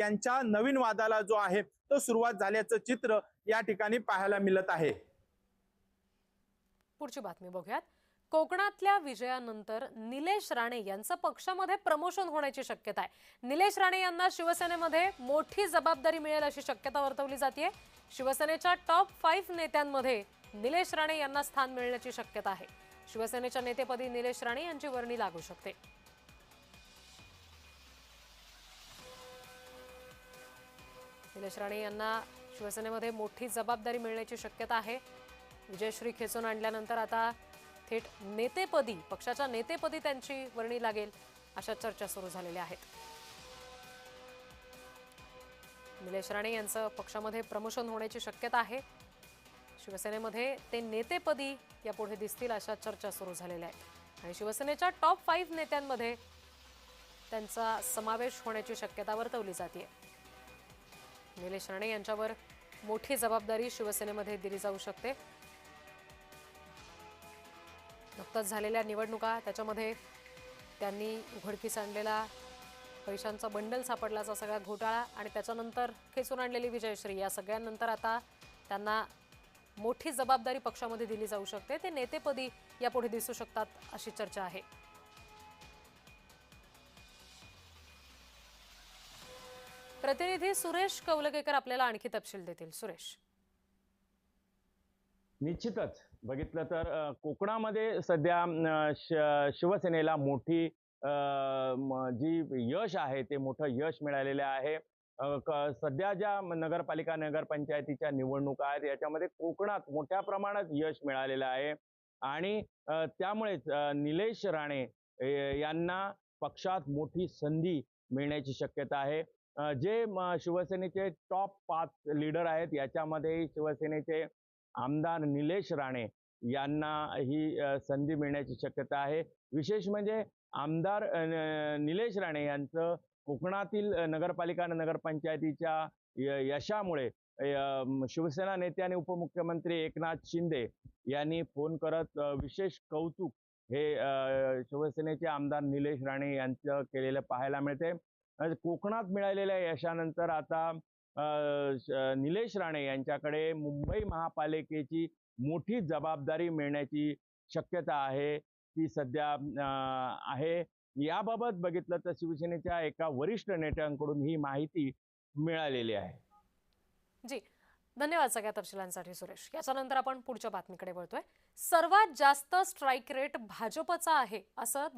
यांच्या नवीन वादाला जो आहे तो सुरुवात झाल्याचं चित्र या ठिकाणी पाहायला मिळत आहे। पुढची बातमी बघूयात। कोकणातल्या विजयानंतर निलेश राणे यांचं पक्षामध्ये प्रमोशन होण्याची शक्यता आहे। निलेश राणे यांना शिवसेनेमध्ये मोठी जबाबदारी मिळेल अशी शक्यता वर्तवली जाते। शिवसेनेच्या टॉप 5 नेत्यांमध्ये निलेश राणे यांना स्थान मिळण्याची शक्यता आहे। शिवसेनेच्या नेतेपदी निलेश राणे यांची वर्णी लागू शकते। निलेश राणे यांना शिवसेनेमध्ये मोठी जबाबदारी मिळण्याची शक्यता आहे। विजयश्री खेचून आणल्यानंतर आता थेट नेतेपदी, पक्षाच्या नेतेपदी त्यांची वर्णी लागेल अशा चर्चा सुरू झालेल्या आहेत। निलेश राणे यांचं पक्षामध्ये प्रमोशन होण्याची शक्यता आहे। शिवसेनेमध्ये ते नेतेपदी यापुढे दिसतील अशा चर्चा सुरू झालेल्या आहेत आणि शिवसेनेच्या टॉप 5 नेत्यांमध्ये त्यांचा समावेश होण्याची शक्यता वर्तवली जाते। निलेश राणे यांच्यावर मोठी जबाबदारी शिवसेनेमध्ये दिली जाऊ शकते। नुकताच झालेल्या निवडणुका त्याच्यामध्ये त्यांनी उघडकीस आणलेला पैशांचा बंडल सापडल्याचा सगळा घोटाळा आणि त्याच्यानंतर खेचून आणलेली विजयश्री, या सगळ्यांनंतर आता त्यांना मोठी जबाबदारी पक्षामध्ये दिली जाऊ शकते। ते नेतेपदी यापुढे दिसू शकतात अशी चर्चा आहे। प्रतिनिधी सुरेश कौलगेकर आपल्याला आणखी तपशील देतील। सुरेश, निश्चितच बघितलं तर कोकणामध्ये सध्या शिवसेनेला मोठी जी यश आहे ते मोठं यश मिळालेलं आहे। सध्या ज्या नगरपालिका नगरपंचायतीच्या निवडणुका आहेत याच्यामध्ये कोकणात मोठ्या प्रमाणात यश मिळालेलं आहे आणि त्यामुळेच निलेश राणे यांना पक्षात मोठी संधी मिळण्याची शक्यता आहे। जे शिवसेनेचे टॉप 5 लीडर आहेत याच्यामध्ये शिवसेनेचे आमदार निलेश राणे यांना ही संधी मिळण्याची शक्यता आहे। विशेष म्हणजे आमदार निलेश राणे यांचं कोकणातील नगरपालिका नगरपंचायतीच्या यशामुळे शिवसेना नेते आणि उपमुख्यमंत्री एकनाथ शिंदे यांनी फोन करत विशेष कौतुक हे शिवसेनेचे आमदार निलेश राणे यांचं केलेलं पाहायला मिळते। कोकणात मिळालेल्या यशानंतर आता निलेश राणे यांच्याकडे मुंबई महापालिकेची मोठी जबाबदारी मिळण्याची शक्यता आहे, ती सध्या आहे। याबाबत बघितलं तर शिवसेनेच्या एका वरिष्ठ नेत्यांकडून ही माहिती मिळालेली आहे। जी, धन्यवाद सगळ्या तपशिलांसाठी सुरेश। याच्यानंतर आपण पुढच्या बातमीकडे वळतोय। सर्वात जास्त स्ट्राइक रेट भाजपचा आहे असं